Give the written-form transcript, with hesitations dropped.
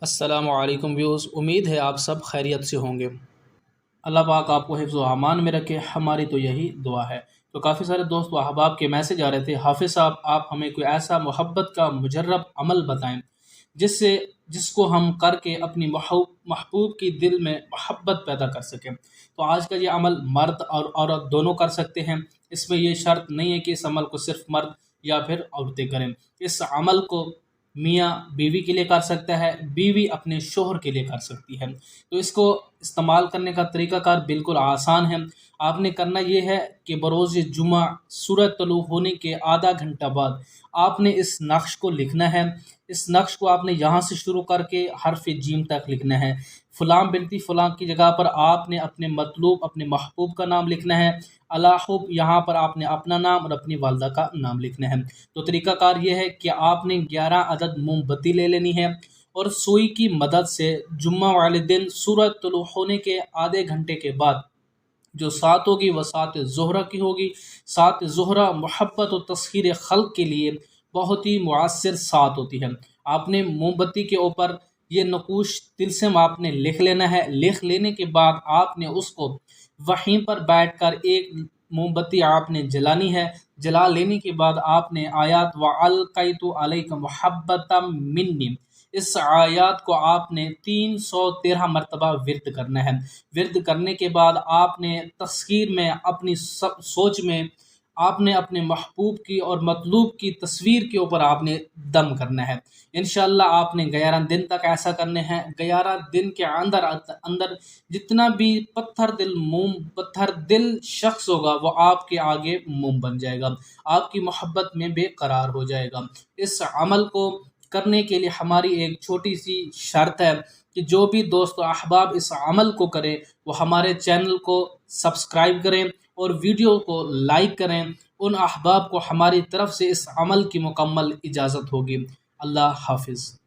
السلام علیکم ویوز، امید ہے آپ سب خیریت سے ہوں گے۔ اللہ پاک آپ کو حفظ و امان میں رکھے، ہماری تو یہی دعا ہے۔ تو کافی سارے دوست و احباب کے میسج آ رہے تھے، حافظ صاحب آپ ہمیں کوئی ایسا محبت کا مجرب عمل بتائیں جس کو ہم کر کے اپنی محبوب کی دل میں محبت پیدا کر سکیں۔ تو آج کا یہ عمل مرد اور عورت دونوں کر سکتے ہیں، اس میں یہ شرط نہیں ہے کہ اس عمل کو صرف مرد یا پھر عورتیں کریں۔ اس عمل کو میاں بیوی کے لیے کر سکتا ہے، بیوی اپنے شوہر کے لیے کر سکتی ہے۔ تو اس کو استعمال کرنے کا طریقہ کار بالکل آسان ہے۔ آپ نے کرنا یہ ہے کہ بروز جمعہ سورج طلوع ہونے کے آدھا گھنٹہ بعد آپ نے اس نقش کو لکھنا ہے۔ اس نقش کو آپ نے یہاں سے شروع کر کے حرف جیم تک لکھنا ہے۔ فلاں بنتی فلاں کی جگہ پر آپ نے اپنے مطلوب اپنے محبوب کا نام لکھنا ہے۔ الحب یہاں پر آپ نے اپنا نام اور اپنی والدہ کا نام لکھنا ہے۔ تو طریقہ کار یہ ہے کہ آپ نے 11 عدد موم بتی لے لینی ہے اور سوئی کی مدد سے جمعہ والے دن سورج طلوع ہونے کے آدھے گھنٹے کے بعد جو سات ہوگی وہ سات زہرہ کی ہوگی۔ سات زہرہ محبت و تسخیر خلق کے لیے بہت ہی مؤثر سات ہوتی ہے۔ آپ نے موم بتی کے اوپر یہ نقوش طلسم آپ نے لکھ لینا ہے۔ لکھ لینے کے بعد آپ نے اس کو وہیں پر بیٹھ کر ایک موم بتی آپ نے جلانی ہے۔ جلا لینے کے بعد آپ نے آیات وَأَلْقَيْتُ عَلَيْكَ مُحَبَّةً مِّنِّي اس آیات کو آپ نے 313 مرتبہ ورد کرنا ہے۔ ورد کرنے کے بعد آپ نے تسخیر میں اپنی سوچ میں آپ نے اپنے محبوب کی اور مطلوب کی تصویر کے اوپر آپ نے دم کرنا ہے۔ انشاءاللہ آپ نے 11 دن تک ایسا کرنے ہیں۔ 11 دن کے اندر جتنا بھی پتھر دل شخص ہوگا وہ آپ کے آگے موم بن جائے گا، آپ کی محبت میں بے قرار ہو جائے گا۔ اس عمل کو کرنے کے لیے ہماری ایک چھوٹی سی شرط ہے کہ جو بھی دوست و احباب اس عمل کو کریں وہ ہمارے چینل کو سبسکرائب کریں اور ویڈیو کو لائک کریں۔ ان احباب کو ہماری طرف سے اس عمل کی مکمل اجازت ہوگی۔ اللہ حافظ۔